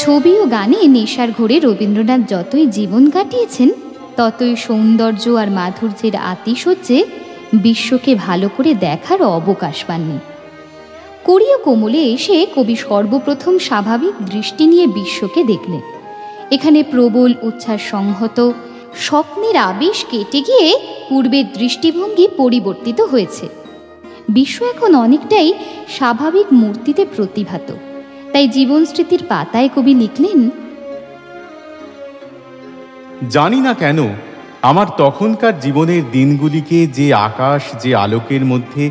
ছবি ও গানে নেশার ঘোরে রবীন্দ্রনাথ যতই জীবন কাটিয়েছেন, ততই সৌন্দর্য আর মাধুর্যের আতিশয্যে বিশ্বকে ভালো করে দেখার অবকাশ পাননি। কড়ি ও কোমলে এসে কবি সর্বপ্রথম স্বাভাবিক দৃষ্টি নিয়ে বিশ্বকে দেখলেন। এখানে প্রবল উচ্ছ্বাস সংহত স্বপ্নের আবেশ কেটে গিয়ে পূর্বের দৃষ্টিভঙ্গি পরিবর্তিত হয়েছে। বিশ্ব এখন অনেকটাই স্বাভাবিক মূর্তিতে প্রতিভাত। তাই জীবন স্মৃতির পাতায় কবি লিখলেন, জানি না কেন আমার তখনকার জীবনের দিনগুলিকে যে আকাশ, যে আলোকের মধ্যে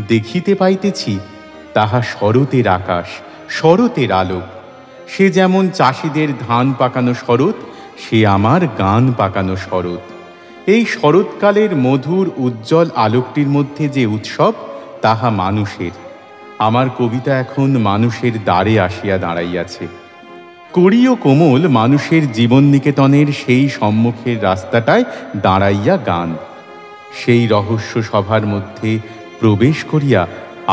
দেখিতে পাইতেছি, তাহা শরতের আকাশ, শরতের আলোক। সে যেমন চাষিদের ধান পাকানো শরৎ, সে আমার গান পাকানো শরৎ। এই শরৎকালের মধুর উজ্জ্বল আলোকটির মধ্যে যে উৎসব, তাহা মানুষের। আমার কবিতা এখন মানুষের দ্বারে আসিয়া দাঁড়াইয়াছে। কড়ি ও কোমল মানুষের জীবন নিকেতনের সেই সম্মুখের রাস্তাটায় দাঁড়াইয়া গান। সেই রহস্য সভার মধ্যে প্রবেশ করিয়া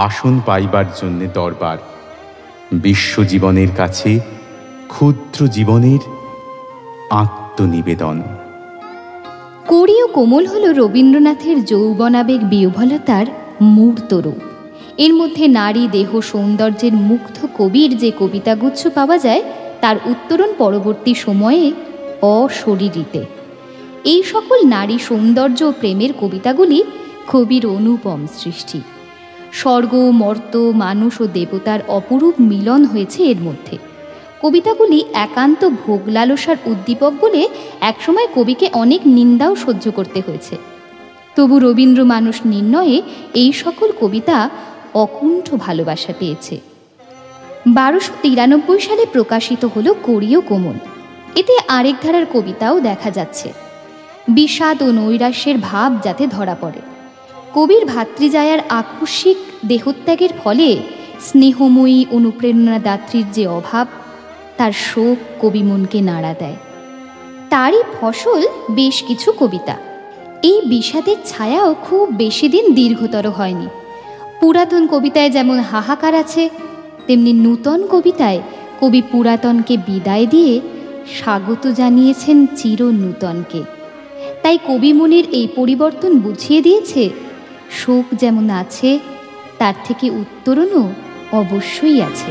আসন পাইবার জন্যে দরবার। বিশ্বজীবনের কাছে ক্ষুদ্র জীবনের আত্মনিবেদন। কড়ি ও কোমল হল রবীন্দ্রনাথের যৌবনাবেগ বিহ্বলতার মূর্ত রূপ। এর মধ্যে নারী দেহ সৌন্দর্যের মুগ্ধ কবির যে কবিতাগুচ্ছ পাওয়া যায়, তার উত্তরণ পরবর্তী সময়ে অশরীরীতে। এই সকল নারী সৌন্দর্য ও প্রেমের কবিতাগুলি কবির অনুপম সৃষ্টি। স্বর্গ, মর্ত, মানুষ ও দেবতার অপরূপ মিলন হয়েছে এর মধ্যে। কবিতাগুলি একান্ত ভোগ লালসার উদ্দীপক বলে একসময় কবিকে অনেক নিন্দাও সহ্য করতে হয়েছে। তবু রবীন্দ্র মানুষ নির্ণয়ে এই সকল কবিতা অকুণ্ঠ ভালোবাসা পেয়েছে। 1293 সালে প্রকাশিত হল কড়ি ও কোমল। এতে আরেক ধারার কবিতাও দেখা যাচ্ছে। বিষাদ ও নৈরাশ্যের ভাব যাতে ধরা পড়ে। কবির ভাতৃজায়ার আকস্মিক দেহত্যাগের ফলে স্নেহময়ী অনুপ্রেরণাদাত্রীর যে অভাব, তার শোক কবি মনকে নাড়া দেয়। তারই ফসল বেশ কিছু কবিতা। এই বিষাদের ছায়াও খুব বেশি দিন দীর্ঘতর হয়নি। পুরাতন কবিতায় যেমন হাহাকার আছে, তেমনি নূতন কবিতায় কবি পুরাতনকে বিদায় দিয়ে স্বাগত জানিয়েছেন চির নূতনকে। তাই কবি মনের এই পরিবর্তন বুঝিয়ে দিয়েছে, শোক যেমন আছে, তার থেকে উত্তরণও অবশ্যই আছে।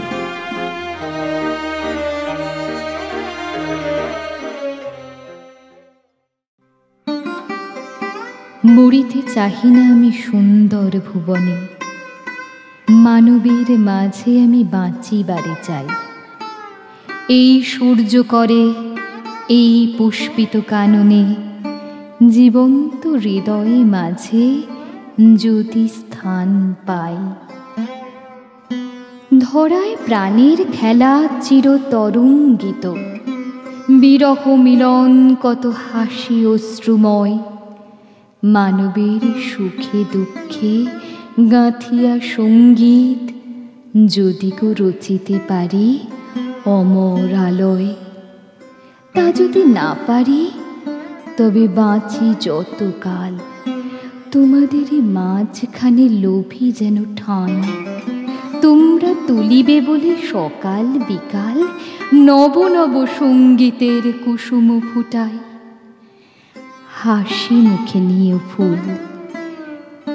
মরিতে চাহি না আমি সুন্দর ভুবনে, মানবের মাঝে আমি বাঁচিবারে চাই। এই সূর্য করে, এই পুষ্পিত কাননে, জীবন্ত হৃদয়ে মাঝে যদি স্থান পাই। ধরায় প্রাণের খেলা চিরতরঙ্গিত, বিরহ মিলন কত হাসি অশ্রুময়। মানবের সুখে দুঃখে গাঁথিয়া সঙ্গীত যদি কো রচিতে পারি অমর আলয়। তা যদি না পারি, তবে বাঁচি যতকাল তোমাদেরই মাঝখানে লোভী যেন ঠাঁই। তোমরা তুলিবে বলে সকাল বিকাল নব নব সঙ্গীতের কুসুম ফুটাই। হাসি মুখে নিয়ে ফুল,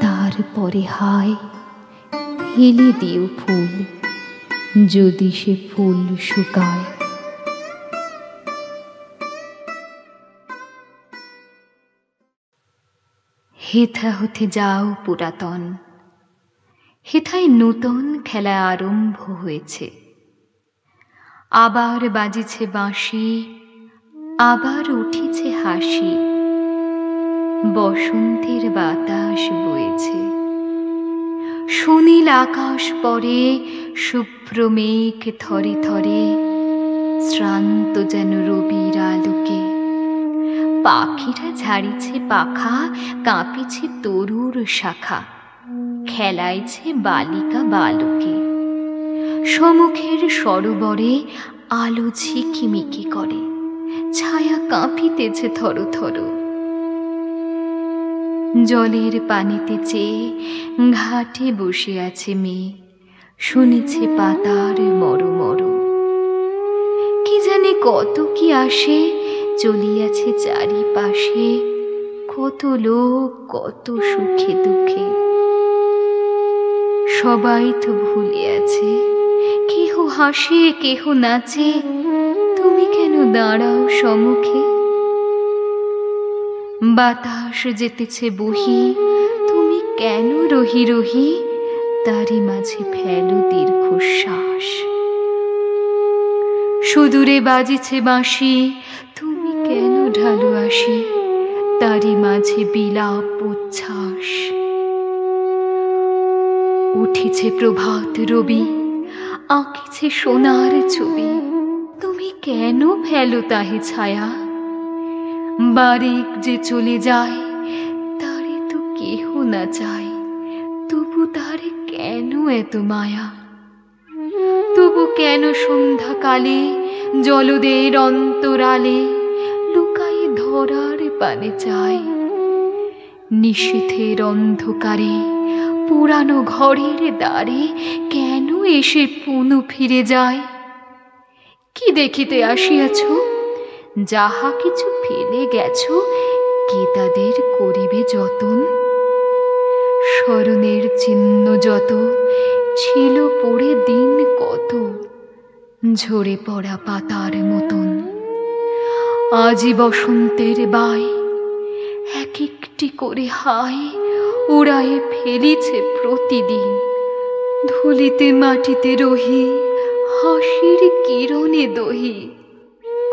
তারপরে হায় ফেলে দিও ফুল, যদি সে ফুল শুকায়। হেথা হতে যাও পুরাতন, হেথায় নূতন খেলা আরম্ভ হয়েছে। আবার বাজিছে বাঁশি, আবার উঠিছে হাসি। বসন্তের বাতাস বইছে, সুনীল আকাশ পরে শুভ্র মেঘ থরে থরে, শ্রান্ত যেন রবির আলোকে। পাখিরা ঝাড়িছে পাখা, কাঁপিছে তরুর শাখা, খেলাইছে বালিকা বালকে। সমুখের সরোবরে আলো ঝিকিমিকি করে, ছায়া কাঁপিতেছে থর থর। জলের পানিতে চেয়ে ঘাটে বসে আছে মেয়ে, শুনেছে পাতার মর মর। কি যেন কত কি আসে চলিয়াছে চারিপাশে, কত লোক কত সুখে দুঃখে। সবাই তো ভুলিয়াছে, কেহ হাসে কেহ নাচে, তুমি কেন দাঁড়াও সম্মুখে? বাতাস যেতেছে বহি, তুমি কেন রহি রহি তারি মাঝে ফেলো দীর্ঘশ্বাস। সুদূরে বাজিছে বাঁশি, তুমি কেন ঢালু আসি তারি মাঝে বিলাপ উচ্ছ্বাস। উঠেছে প্রভাত রবি, আঁকিছে সোনার ছবি, তুমি কেন ফেলো তাহে ছায়া। বারেক যে চলে যায় তারে তো কেহ না চায়, তবু তারে কেন এত মায়া। তবু কেন সন্ধ্যাকালে জলদের অন্তরালে লুকায়ে ধরার পানে চায়। নিশীথের অন্ধকারে পুরানো ঘরের দ্বারে কেন এসে পুনঃ ফিরে যায়। কি দেখিতে আসিয়াছ, যাহা কিছু ফেলে গেছ, কে তাদের করিবে যতন। স্মরণের চিহ্ন যত ছিল পড়ে দিন কত, ঝরে পড়া পাতার মতন। আজি বসন্তের বাই এক একটি করে হায় উড়ায়ে ফেলিছে প্রতিদিন। ধুলিতে মাটিতে রহি হাসির কিরণে দহি,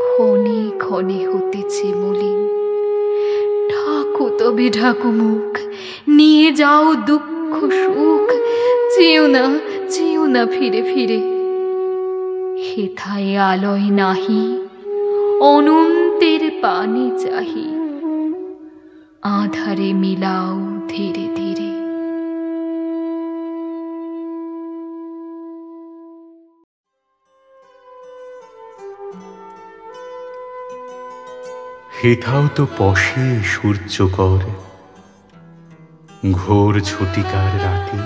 ক্ষণে ক্ষণে হতেছে মলিন। ঢাকো তবে ঢাকো মুখ, নিয়ে যাও দুঃখ সুখ, চেও না ফিরে ফিরে। হেথায় আলয় নাহি, অনন্তের পানে চাহি, আধারে মিলাও ধীরে ধীরে। হেথাও তো পশে সূর্যকর, ঘোর ছটিকার রাতে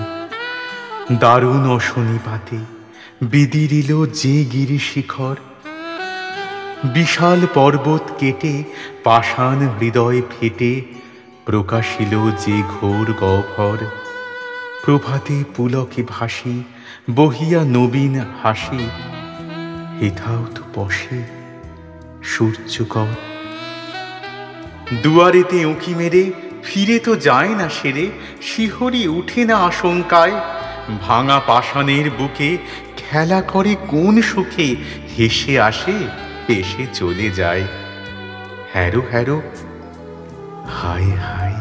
দারুণ অশনিপাতে বিদিরিল যে গিরিশিখর। বিশাল পর্বত কেটে পাষাণ হৃদয় ফেটে প্রকাশিল যে ঘোর গহ্বর। প্রভাতে পুলকে ভাসি বহিয়া নবীন হাসি, হেথাও তো পশে সূর্যকর। দুয়ারেতে উঁকি মেরে ফিরে তো যায় না সেরে, শিহরি উঠে না আশঙ্কায়। ভাঙা পাষাণের বুকে খেলা করে কোন সুখে, হেসে আসে হেসে চলে যায়। হ্যারো হ্যারো হায় হায়,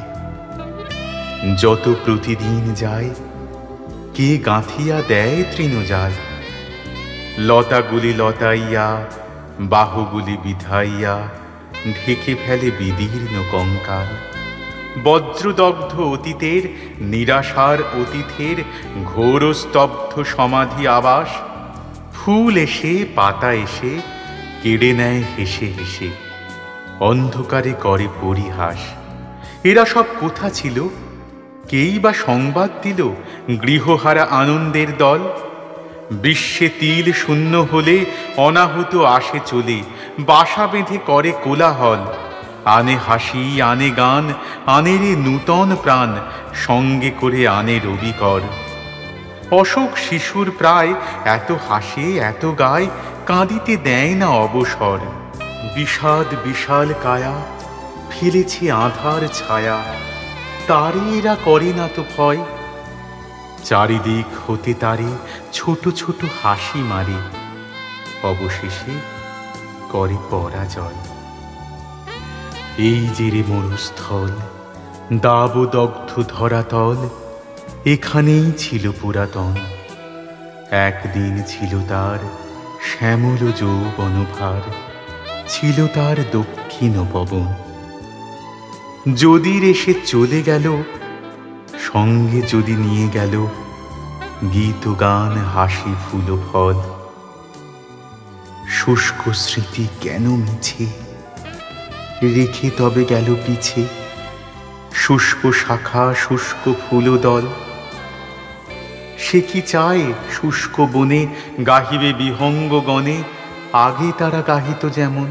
যত প্রতিদিন যায় কে গাঁথিয়া দেয় তৃণজাল। লতাগুলি লতাইয়া বাহুগুলি বিধাইয়া ঢেকে ফেলে বিদীর্ণ কঙ্কাল। বজ্রদগ্ধ অতীতের নিরাশার অতীতের ঘোর স্তব্ধ সমাধি আবাস। ফুল এসে পাতা এসে কেড়ে নেয় হেসে হেসে, অন্ধকারে করে পরিহাস। এরা সব কোথা ছিল, কেই বা সংবাদ দিল গৃহহারা আনন্দের দল। বিশ্বে তিল শূন্য হলে অনাহুত আসে চলে, বাসা বেঁধে করে কোলাহল। আনে হাসি আনে গান আনে রে নূতন প্রাণ, সঙ্গে করে আনে রবিকর। অশোক শিশুর প্রায় এত হাসে এত গায়, কাঁদিতে দেয় না অবসর। বিষাদ বিশাল কায়া ফেলেছে আধার ছায়া, তারে এরা করে না তো ভয়। চারিদিক হতে তারে ছোট ছোট হাসি মারে, অবশেষে করে পরাজয়। এই যে রে মরুস্থল, দাবদগ্ধ ধরাতল, এখানেই ছিল পুরাতন। একদিন ছিল তার শ্যামল যৌবনভার, ছিল তার দক্ষিণ পবন। যদি এসে চলে গেল, সঙ্গে যদি নিয়ে গেল গীত গান হাসি ফুল ফল। শুষ্ক স্মৃতি কেন মিছে রেখে তবে গেল পিছে, শুষ্ক শাখা শুষ্ক ফুলদল। সে কি চায় শুষ্ক বনে গাহিবে বিহঙ্গ গণে, আগে তারা গাহিত যেমন,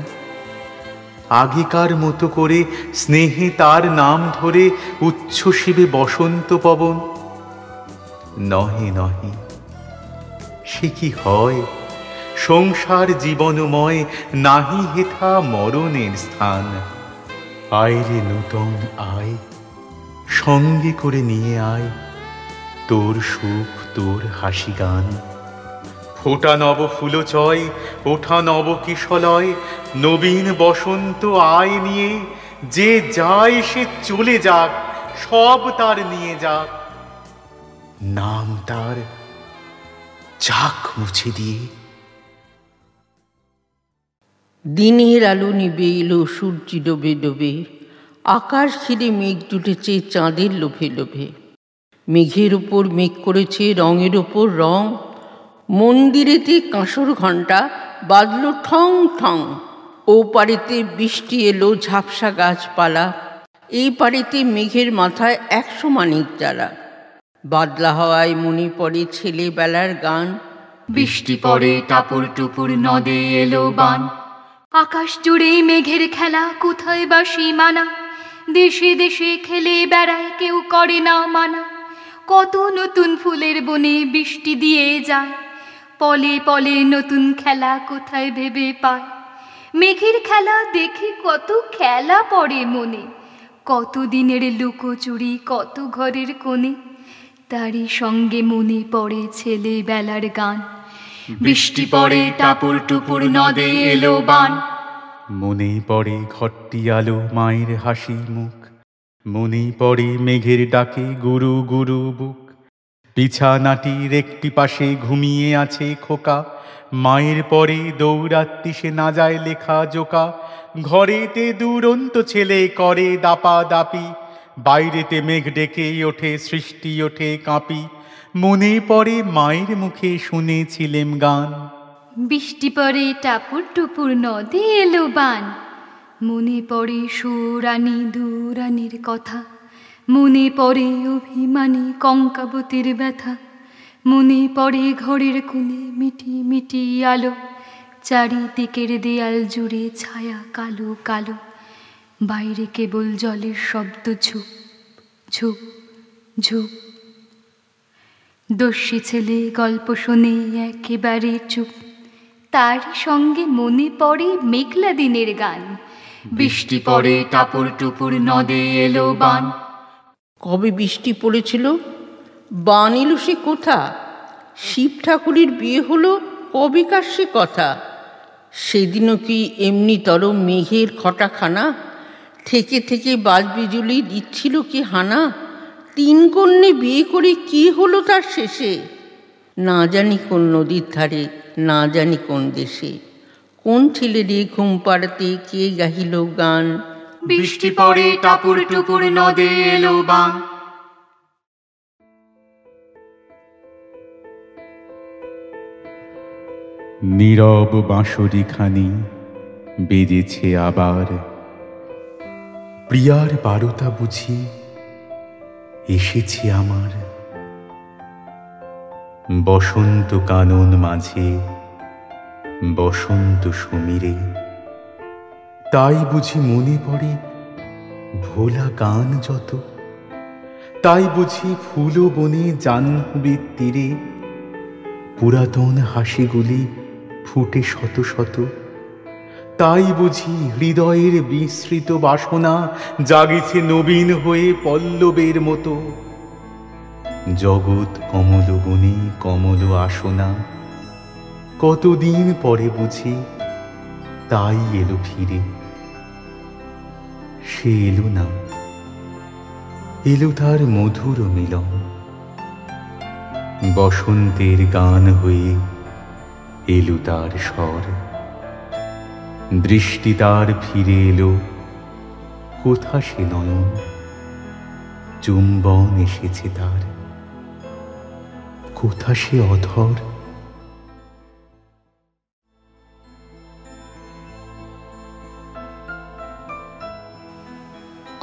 আগেকার মতো করে স্নেহে তার নাম ধরে উচ্ছ্বসিবে বসন্ত পবন। নহে নহে, সে কি হয়? সংসার জীবনময় নাহি হেথা মরণের স্থান। আয় রে নূতন আয়, সঙ্গে করে নিয়ে আয় তোর সুখ, তোর হাসি গান। ফোটা নব ফুলচয়, ওঠা নব কিশলয়, নবীন বসন্ত আয় নিয়ে। যে যায় সে চলে যাক, সব তার নিয়ে যাক, নাম তার যাক মুছে দিয়ে। দিনের আলো নিবে এলো, সূর্য ডোবে ডোবে, আকাশ ঘিরে মেঘ জুটেছে চাঁদের লোভে লোভে। মেঘের ওপর মেঘ করেছে রঙের ওপর রং, মন্দিরেতে কাঁসর ঘণ্টা বাজল ঠং ঠং। ও পাড়েতে বৃষ্টি এলো ঝাপসা গাছপালা, এই পাড়েতে মেঘের মাথায় 100 মানিক জ্বালা। বাদলা হওয়ায় মনে পড়ে ছেলেবেলার গান, বৃষ্টি পড়ে টাপুর টুপুর নদে এলো বান। আকাশ জুড়ে মেঘের খেলা, কোথায় বা সীমানা। দেশে দেশে খেলে বেড়ায়, কেউ করে না মানা। কত নতুন ফুলের বনে বৃষ্টি দিয়ে যায়, পলে পলে নতুন খেলা কোথায় ভেবে পায়। মেঘের খেলা দেখে কত খেলা পড়ে মনে, কত দিনের লুকোচুরি কত ঘরের কোণে। তারই সঙ্গে মনে পড়ে ছেলেবেলার গান, বৃষ্টি পড়ে টাপুর টুপুর নদে এলো বান। মনে পড়ে ঘরটি আলো মায়ের হাসি মুখ, মনে পড়ে মেঘের ডাকে গুরু গুরু বুক। বিছানাটির একটি পাশে ঘুমিয়ে আছে খোকা, মায়ের পরে দৌড়াত্তি সে না যায় লেখা জোকা। ঘরেতে দুরন্ত ছেলে করে দাপা দাপি, বাইরেতে মেঘ ডেকে ওঠে সৃষ্টি ওঠে কাঁপি। মনে পড়ে মায়ের মুখে শুনেছিলেম গান, বৃষ্টি পড়ে টাপুর টুপুর নদে এলো বান। মনে পড়ে সুরানি দুরানির কথা, মনে পড়ে অভিমানী কঙ্কাবতীর ব্যথা। মনে পড়ে ঘরের কোণে মিটি মিটি আলো, চারিদিকের দেয়াল জুড়ে ছায়া কালো কালো। বাইরে কেবল জলের শব্দ ঝুপ ঝুপ ঝুপ। দস্যি ছেলে গল্প শোনে একেবারে চুপ, তারই সঙ্গে মনে পড়ে মেঘলা দিনের গান, বৃষ্টি পড়ে টাপুর টুপুর নদে এলো বান। কবে বৃষ্টি পড়েছিল, বান এলো সে কোথা? শিব ঠাকুরের বিয়ে হলো কবেকার সে কথা? সেদিনও কি এমনিতর মেঘের খটাখানা, থেকে থেকে বাজ বিজুলি দিচ্ছিল কি হানা? 3 কন্যে বিয়ে করে কি হলো তার শেষে? না জানি কোন নদীর ধারে, না জানি কোন দেশে। কোন ছেলে রে ঘুম পাড়াতে কে গাহিল গান, বৃষ্টি পড়ে টাপুর টুপুর নদে এলো বান। নীরব বাঁশরি খানি বেজেছে আবার, প্রিয়ার বারতা বুঝি এসেছে আমার। বসন্ত কানন মাঝে বসন্ত সমীরে, তাই বুঝি মনে পড়ে ভোলা গান যত। তাই বুঝি ফুল বনে জাহ্নবীর তীরে, পুরাতন হাসিগুলি ফুটে শত শত। তাই বুঝি হৃদয়ের বিস্মৃত বাসনা জাগেছে নবীন হয়ে পল্লবের মতো। জগৎ কমল বনে কমল আসনা, কতদিন পরে বুঝি তাই এলো ফিরে। সে এলো না, এলো তার মধুর মিলন। বসন্তের গান হয়ে এলো তার স্বর, দৃষ্টি তার ফিরে এলো কোথা সে নয়ন। চুম্বন এসেছে তার, কোথা সে অধর।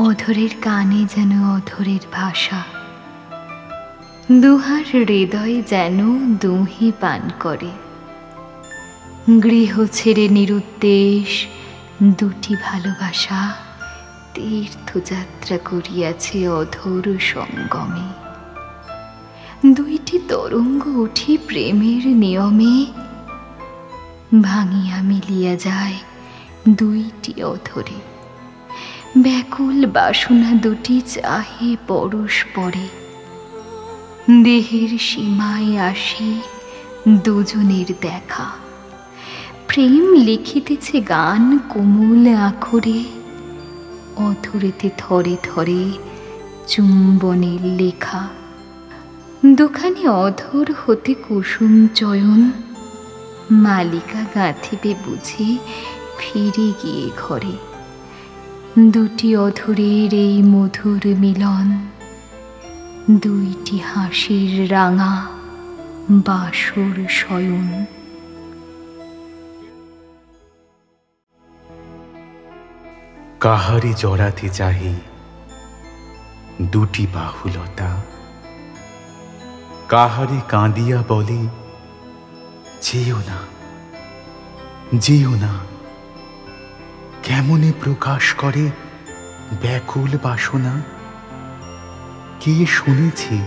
অধরের কানে যেন অধরের ভাষা, দুহার হৃদয় যেন দুহি পান করে। গৃহ ছেড়ে নিরুদ্দেশ দুটি ভালোবাসা তীর্থযাত্রা করিয়াছে অধর সঙ্গমে। দুইটি তরঙ্গ উঠি প্রেমের নিয়মে, ভাঙিয়া মিলিয়া যায় দুইটি অধরে। ব্যাকুল বাসনা দুটি চাহে পরস্পরে, দেহের সীমায় আসি দুজনের দেখা। প্রেম লিখিতেছে গান কোমল আখরে, অধরেতে থরে থরে চুম্বনের লেখা। দুখানি অধর হতে কুসুম চয়ন, মালিকা গাঁথিবে বুঝি ফিরে গিয়ে ঘরে। দুটি অধরের এই মধুর মিলন, দুইটি হাসির রাঙা বাসর শয়ন। কাহারে জড়াতে চাহি দুটি বাহুলতা, কাহারে কাঁদিয়া বলে যেও না, যেও না। কেমনে প্রকাশ করে ব্যাকুল বাসনা, কে শুনেছে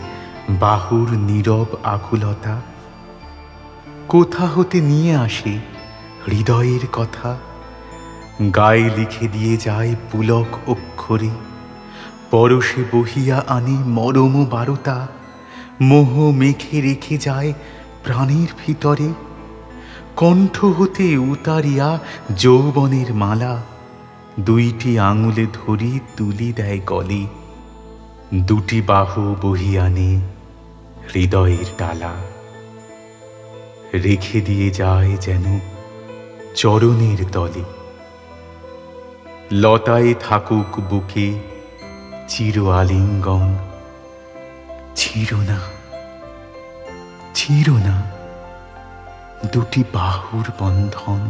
বাহুর নীরব আকুলতা। কোথা হতে নিয়ে আসে হৃদয়ের কথা, গায়ে লিখে দিয়ে যায় পুলক অক্ষরে। পরশে বহিয়া আনে মরম বারতা, মোহ মেখে রেখে যায় প্রাণের ভিতরে। কণ্ঠ হতে উতারিয়া যৌবনের মালা, দুইটি আঙুলে ধরি তুলি দেয় গলে। দুটি বাহু বহিয়া আনে হৃদয়ের ডালা, রেখে দিয়ে যায় যেন চরণের তলে। লতায় থাকুক বুকে চির আলিঙ্গন, ছিঁড়ো না, ছিঁড়ো না দুটি বাহুর বন্ধন।